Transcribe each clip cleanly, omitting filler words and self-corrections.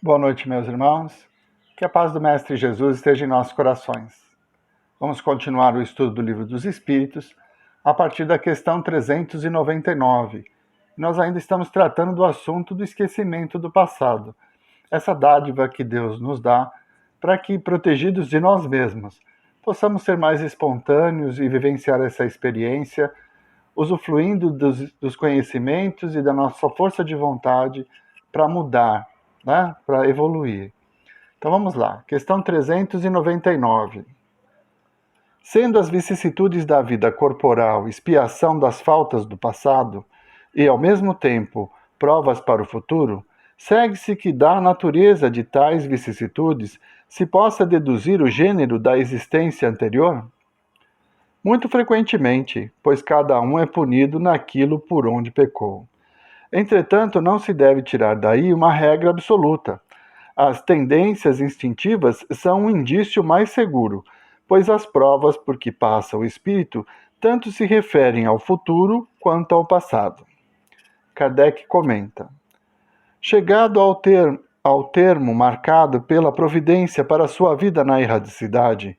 Boa noite, meus irmãos. Que a paz do Mestre Jesus esteja em nossos corações. Vamos continuar o estudo do Livro dos Espíritos a partir da questão 399. Nós ainda estamos tratando do assunto do esquecimento do passado. Essa dádiva que Deus nos dá para que, protegidos de nós mesmos, possamos ser mais espontâneos e vivenciar essa experiência, usufruindo dos conhecimentos e da nossa força de vontade para mudar, né? Para evoluir. Então vamos lá, questão 399. Sendo as vicissitudes da vida corporal expiação das faltas do passado e, ao mesmo tempo, provas para o futuro, segue-se que da natureza de tais vicissitudes se possa deduzir o gênero da existência anterior? Muito frequentemente, pois cada um é punido naquilo por onde pecou. Entretanto, não se deve tirar daí uma regra absoluta. As tendências instintivas são um indício mais seguro, pois as provas por que passa o espírito tanto se referem ao futuro quanto ao passado. Kardec comenta: chegado ao termo marcado pela providência para sua vida na erradicidade,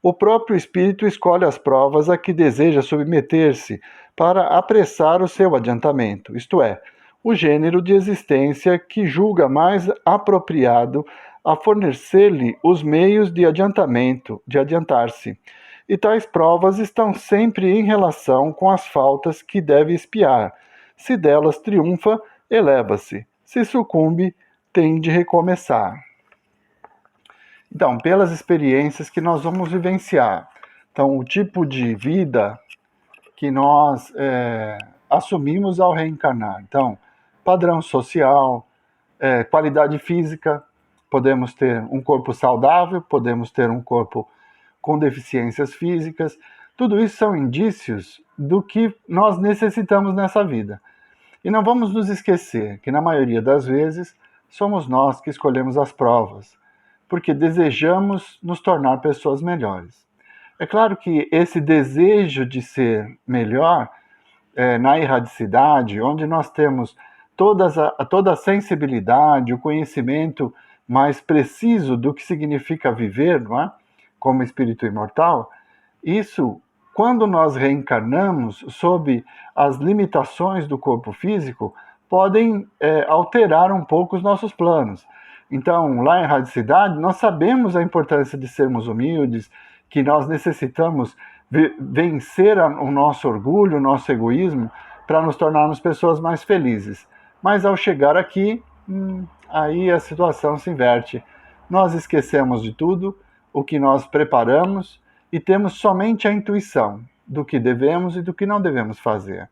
o próprio espírito escolhe as provas a que deseja submeter-se para apressar o seu adiantamento, isto é, o gênero de existência que julga mais apropriado a fornecer-lhe os meios de adiantar-se. E tais provas estão sempre em relação com as faltas que deve expiar. Se delas triunfa, eleva-se. Se sucumbe, tem de recomeçar. Então, pelas experiências que nós vamos vivenciar. Então, o tipo de vida que nós assumimos ao reencarnar. Então, padrão social, qualidade física, podemos ter um corpo saudável, podemos ter um corpo com deficiências físicas. Tudo isso são indícios do que nós necessitamos nessa vida. E não vamos nos esquecer que, na maioria das vezes, somos nós que escolhemos as provas, porque desejamos nos tornar pessoas melhores. É claro que esse desejo de ser melhor, na erradicidade, onde nós temos toda a sensibilidade, o conhecimento mais preciso do que significa viver, não é? Como espírito imortal, isso, quando nós reencarnamos sob as limitações do corpo físico, podem alterar um pouco os nossos planos. Então, lá em erradicidade, nós sabemos a importância de sermos humildes, que nós necessitamos vencer o nosso orgulho, o nosso egoísmo, para nos tornarmos pessoas mais felizes. Mas ao chegar aqui, aí a situação se inverte. Nós esquecemos de tudo o que nós preparamos e temos somente a intuição do que devemos e do que não devemos fazer.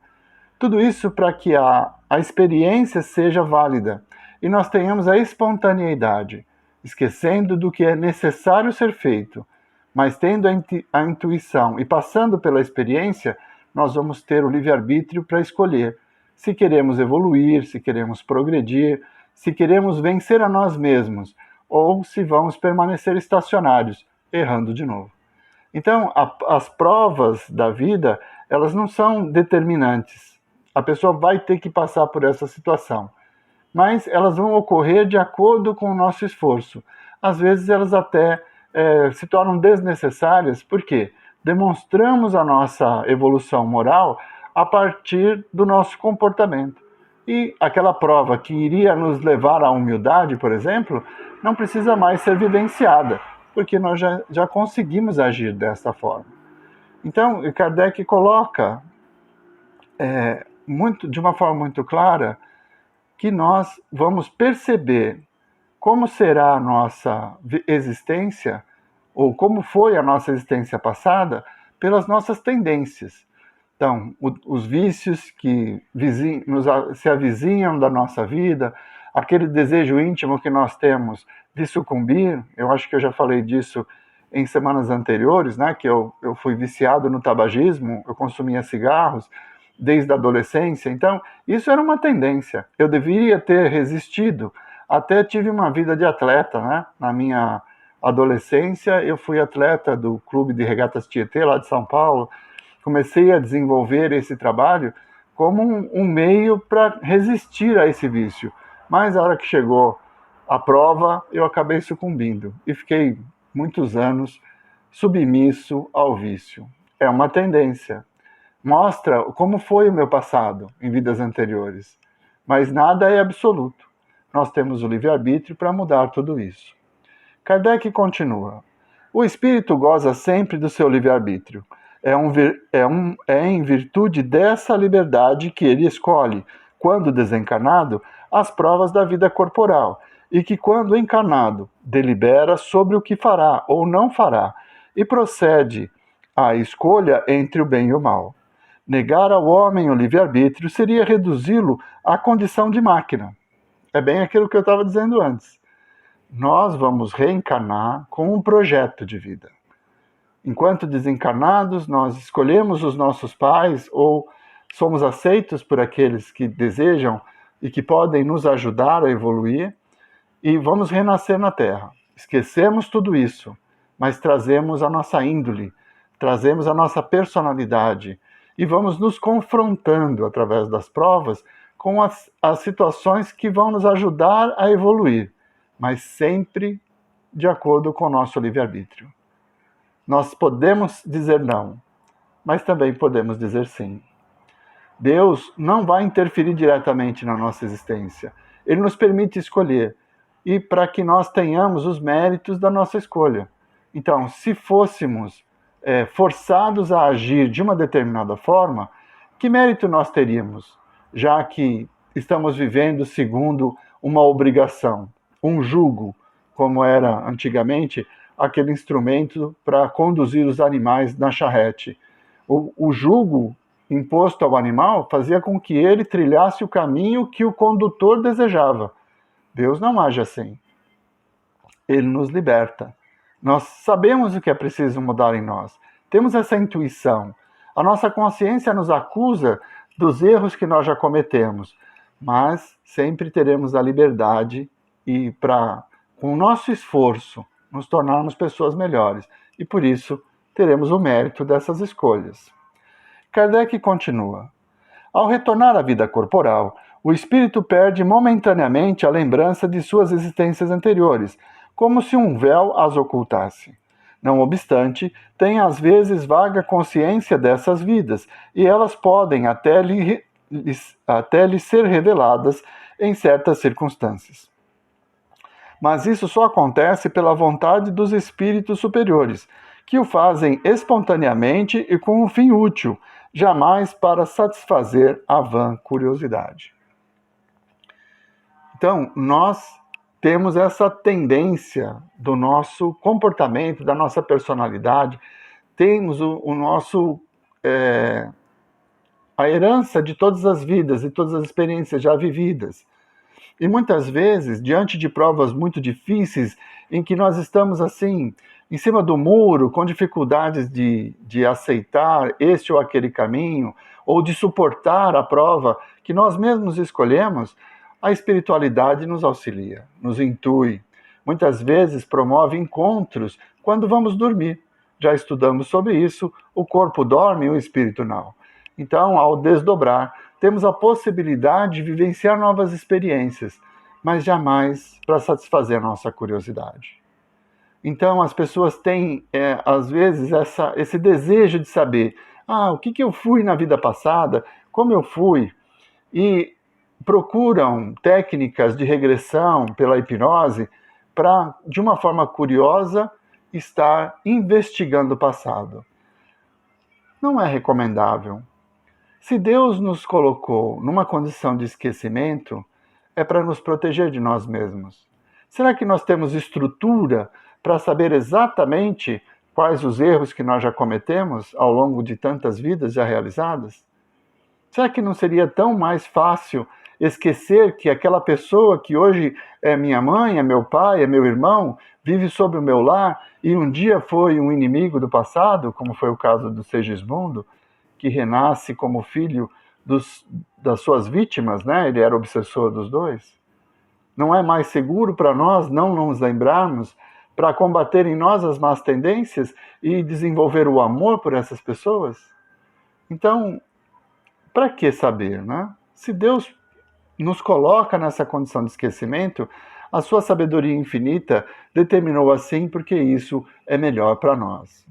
Tudo isso para que a experiência seja válida e nós tenhamos a espontaneidade, esquecendo do que é necessário ser feito, mas tendo a intuição e passando pela experiência, nós vamos ter o livre-arbítrio para escolher se queremos evoluir, se queremos progredir, se queremos vencer a nós mesmos, ou se vamos permanecer estacionários, errando de novo. Então, as provas da vida, elas não são determinantes. A pessoa vai ter que passar por essa situação, mas elas vão ocorrer de acordo com o nosso esforço. Às vezes elas até se tornam desnecessárias, porque demonstramos a nossa evolução moral a partir do nosso comportamento. E aquela prova que iria nos levar à humildade, por exemplo, não precisa mais ser vivenciada, porque nós já conseguimos agir dessa forma. Então, Kardec coloca de uma forma muito clara que nós vamos perceber como será a nossa existência, ou como foi a nossa existência passada, pelas nossas tendências. Então, os vícios que se avizinham da nossa vida, aquele desejo íntimo que nós temos de sucumbir, eu acho que eu já falei disso em semanas anteriores, né, que eu fui viciado no tabagismo, eu consumia cigarros desde a adolescência, então isso era uma tendência, eu deveria ter resistido, até tive uma vida de atleta, né, na minha adolescência eu fui atleta do Clube de Regatas Tietê, lá de São Paulo, comecei a desenvolver esse trabalho como um meio para resistir a esse vício, mas a hora que chegou A prova, eu acabei sucumbindo e fiquei muitos anos submisso ao vício. É uma tendência. Mostra como foi o meu passado em vidas anteriores. Mas nada é absoluto. Nós temos o livre-arbítrio para mudar tudo isso. Kardec continua. O espírito goza sempre do seu livre-arbítrio. É em virtude dessa liberdade que ele escolhe, quando desencarnado, as provas da vida corporal, e que, quando encarnado, delibera sobre o que fará ou não fará, e procede à escolha entre o bem e o mal. Negar ao homem o livre-arbítrio seria reduzi-lo à condição de máquina. É bem aquilo que eu estava dizendo antes. Nós vamos reencarnar com um projeto de vida. Enquanto desencarnados, nós escolhemos os nossos pais ou somos aceitos por aqueles que desejam e que podem nos ajudar a evoluir e vamos renascer na Terra. Esquecemos tudo isso, mas trazemos a nossa índole, trazemos a nossa personalidade e vamos nos confrontando através das provas com as situações que vão nos ajudar a evoluir, mas sempre de acordo com o nosso livre-arbítrio. Nós podemos dizer não, mas também podemos dizer sim. Deus não vai interferir diretamente na nossa existência. Ele nos permite escolher, e para que nós tenhamos os méritos da nossa escolha. Então, se fôssemos forçados a agir de uma determinada forma, que mérito nós teríamos, já que estamos vivendo segundo uma obrigação, um jugo, como era antigamente, aquele instrumento para conduzir os animais na charrete. O jugo imposto ao animal fazia com que ele trilhasse o caminho que o condutor desejava. Deus não age assim. Ele nos liberta. Nós sabemos o que é preciso mudar em nós. Temos essa intuição. A nossa consciência nos acusa dos erros que nós já cometemos, mas sempre teremos a liberdade e com o nosso esforço, nos tornarmos pessoas melhores. E por isso teremos o mérito dessas escolhas. Kardec continua. Ao retornar à vida corporal, o espírito perde momentaneamente a lembrança de suas existências anteriores, como se um véu as ocultasse. Não obstante, tem às vezes vaga consciência dessas vidas, e elas podem até lhe ser reveladas em certas circunstâncias. Mas isso só acontece pela vontade dos espíritos superiores, que o fazem espontaneamente e com um fim útil, jamais para satisfazer a vã curiosidade. Então, nós temos essa tendência do nosso comportamento, da nossa personalidade, temos a herança de todas as vidas e todas as experiências já vividas. E muitas vezes, diante de provas muito difíceis, em que nós estamos assim, em cima do muro, com dificuldades de aceitar este ou aquele caminho, ou de suportar a prova que nós mesmos escolhemos, a espiritualidade nos auxilia, nos intui. Muitas vezes promove encontros quando vamos dormir. Já estudamos sobre isso, o corpo dorme e o espírito não. Então, ao desdobrar, temos a possibilidade de vivenciar novas experiências, mas jamais para satisfazer a nossa curiosidade. Então, as pessoas têm, às vezes, esse desejo de saber o que eu fui na vida passada, como eu fui, e procuram técnicas de regressão pela hipnose para, de uma forma curiosa, estar investigando o passado. Não é recomendável. Se Deus nos colocou numa condição de esquecimento, é para nos proteger de nós mesmos. Será que nós temos estrutura para saber exatamente quais os erros que nós já cometemos ao longo de tantas vidas já realizadas? Será que não seria tão mais fácil esquecer que aquela pessoa que hoje é minha mãe, é meu pai, é meu irmão, vive sob o meu lar e um dia foi um inimigo do passado, como foi o caso do Segismundo, que renasce como filho das suas vítimas, né? Ele era obsessor dos dois. Não é mais seguro para nós não nos lembrarmos para combater em nós as más tendências e desenvolver o amor por essas pessoas? Então, para que saber, né? Se Deus nos coloca nessa condição de esquecimento, a sua sabedoria infinita determinou assim porque isso é melhor para nós.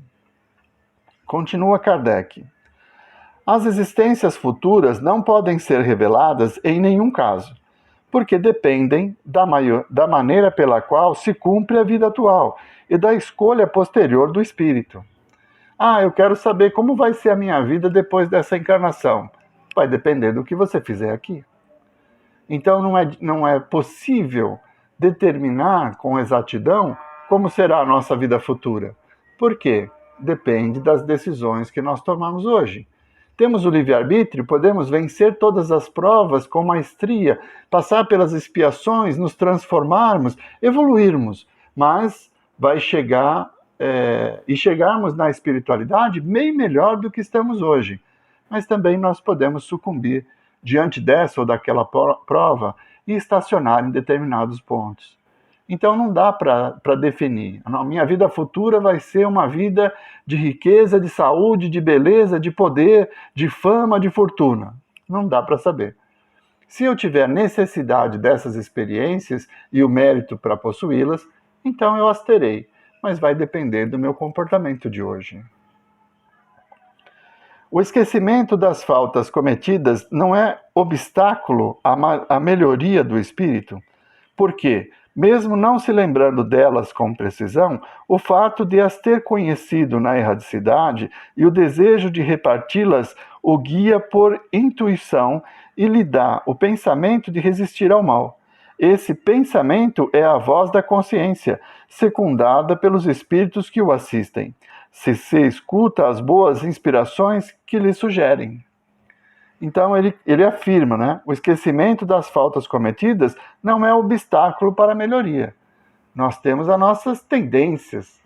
Continua Kardec. As existências futuras não podem ser reveladas em nenhum caso, porque dependem da maneira pela qual se cumpre a vida atual e da escolha posterior do espírito. Eu quero saber como vai ser a minha vida depois dessa encarnação. Vai depender do que você fizer aqui. Então não é possível determinar com exatidão como será a nossa vida futura. Por quê? Depende das decisões que nós tomamos hoje. Temos o livre-arbítrio, podemos vencer todas as provas com maestria, passar pelas expiações, nos transformarmos, evoluirmos, mas vai chegar e chegarmos na espiritualidade bem melhor do que estamos hoje. Mas também nós podemos sucumbir diante dessa ou daquela prova e estacionar em determinados pontos. Então não dá para definir. A minha vida futura vai ser uma vida de riqueza, de saúde, de beleza, de poder, de fama, de fortuna. Não dá para saber. Se eu tiver necessidade dessas experiências e o mérito para possuí-las, então eu as terei, mas vai depender do meu comportamento de hoje. O esquecimento das faltas cometidas não é obstáculo à melhoria do espírito, porque, mesmo não se lembrando delas com precisão, o fato de as ter conhecido na erradicidade e o desejo de reparti-las o guia por intuição e lhe dá o pensamento de resistir ao mal. Esse pensamento é a voz da consciência, secundada pelos espíritos que o assistem. Se escuta as boas inspirações que lhe sugerem. Então ele afirma, né? O esquecimento das faltas cometidas não é obstáculo para a melhoria. Nós temos as nossas tendências,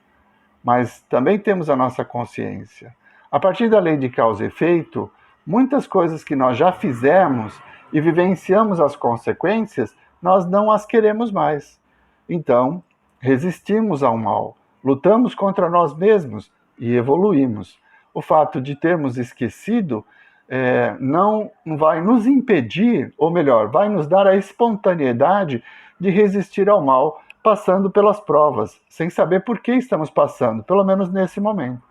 mas também temos a nossa consciência. A partir da lei de causa e efeito, muitas coisas que nós já fizemos e vivenciamos as consequências, nós não as queremos mais. Então, resistimos ao mal, lutamos contra nós mesmos e evoluímos. O fato de termos esquecido não vai nos impedir, ou melhor, vai nos dar a espontaneidade de resistir ao mal, passando pelas provas, sem saber por que estamos passando, pelo menos nesse momento.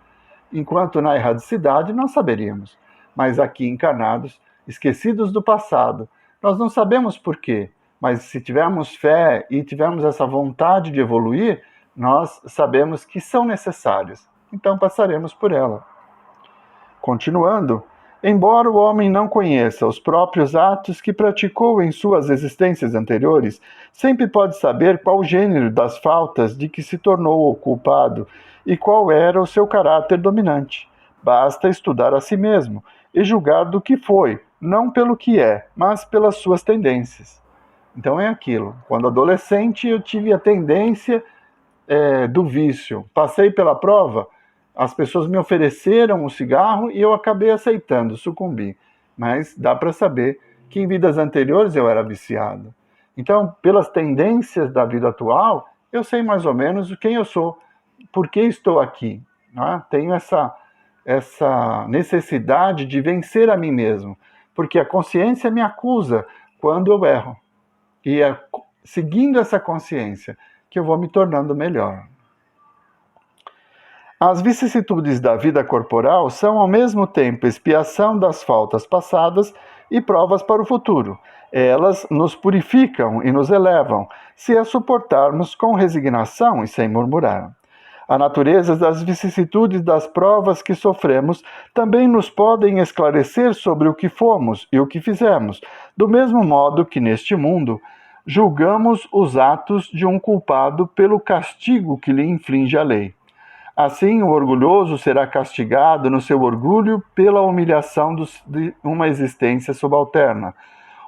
Enquanto na erradicidade nós saberíamos, mas aqui encarnados, esquecidos do passado, nós não sabemos por quê, mas se tivermos fé e tivermos essa vontade de evoluir, nós sabemos que são necessárias, então passaremos por ela. Continuando, embora o homem não conheça os próprios atos que praticou em suas existências anteriores, sempre pode saber qual o gênero das faltas de que se tornou o culpado e qual era o seu caráter dominante. Basta estudar a si mesmo e julgar do que foi, não pelo que é, mas pelas suas tendências. Então é aquilo. Quando adolescente eu tive a tendência do vício. Passei pela prova, as pessoas me ofereceram um cigarro e eu acabei aceitando, sucumbi. Mas dá para saber que em vidas anteriores eu era viciado. Então, pelas tendências da vida atual, eu sei mais ou menos quem eu sou, por que estou aqui. Né? Tenho essa necessidade de vencer a mim mesmo, porque a consciência me acusa quando eu erro. E é seguindo essa consciência que eu vou me tornando melhor. As vicissitudes da vida corporal são ao mesmo tempo expiação das faltas passadas e provas para o futuro. Elas nos purificam e nos elevam, se as suportarmos com resignação e sem murmurar. A natureza das vicissitudes das provas que sofremos também nos podem esclarecer sobre o que fomos e o que fizemos, do mesmo modo que neste mundo julgamos os atos de um culpado pelo castigo que lhe inflige a lei. Assim, o orgulhoso será castigado no seu orgulho pela humilhação de uma existência subalterna,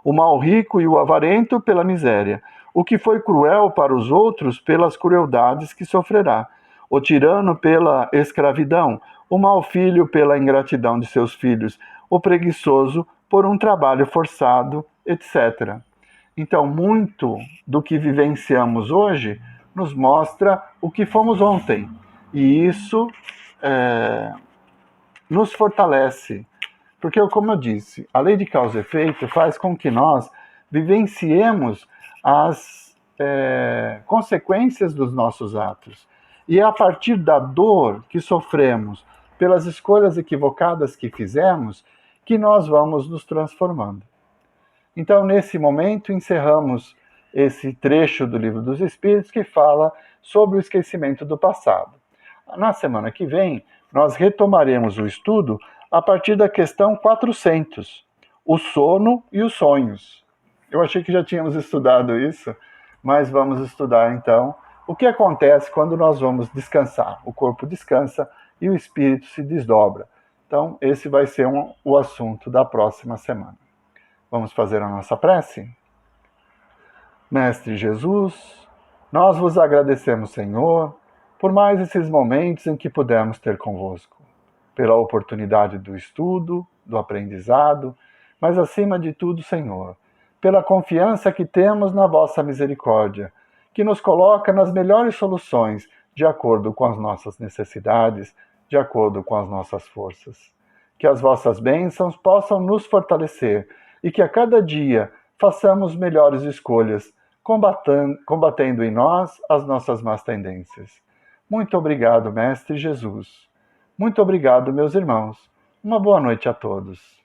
o mal rico e o avarento pela miséria, o que foi cruel para os outros pelas crueldades que sofrerá, o tirano pela escravidão, o mau filho pela ingratidão de seus filhos, o preguiçoso por um trabalho forçado, etc. Então, muito do que vivenciamos hoje nos mostra o que fomos ontem. E isso nos fortalece. Porque, como eu disse, a lei de causa e efeito faz com que nós vivenciemos as consequências dos nossos atos. E é a partir da dor que sofremos pelas escolhas equivocadas que fizemos que nós vamos nos transformando. Então, nesse momento, encerramos esse trecho do Livro dos Espíritos que fala sobre o esquecimento do passado. Na semana que vem, nós retomaremos o estudo a partir da questão 400, o sono e os sonhos. Eu achei que já tínhamos estudado isso, mas vamos estudar então o que acontece quando nós vamos descansar. O corpo descansa e o espírito se desdobra. Então, esse vai ser o assunto da próxima semana. Vamos fazer a nossa prece? Mestre Jesus, nós vos agradecemos, Senhor, por mais esses momentos em que pudemos ter convosco, pela oportunidade do estudo, do aprendizado, mas acima de tudo, Senhor, pela confiança que temos na vossa misericórdia, que nos coloca nas melhores soluções, de acordo com as nossas necessidades, de acordo com as nossas forças. Que as vossas bênçãos possam nos fortalecer e que a cada dia façamos melhores escolhas, combatendo em nós as nossas más tendências. Muito obrigado, Mestre Jesus. Muito obrigado, meus irmãos. Uma boa noite a todos.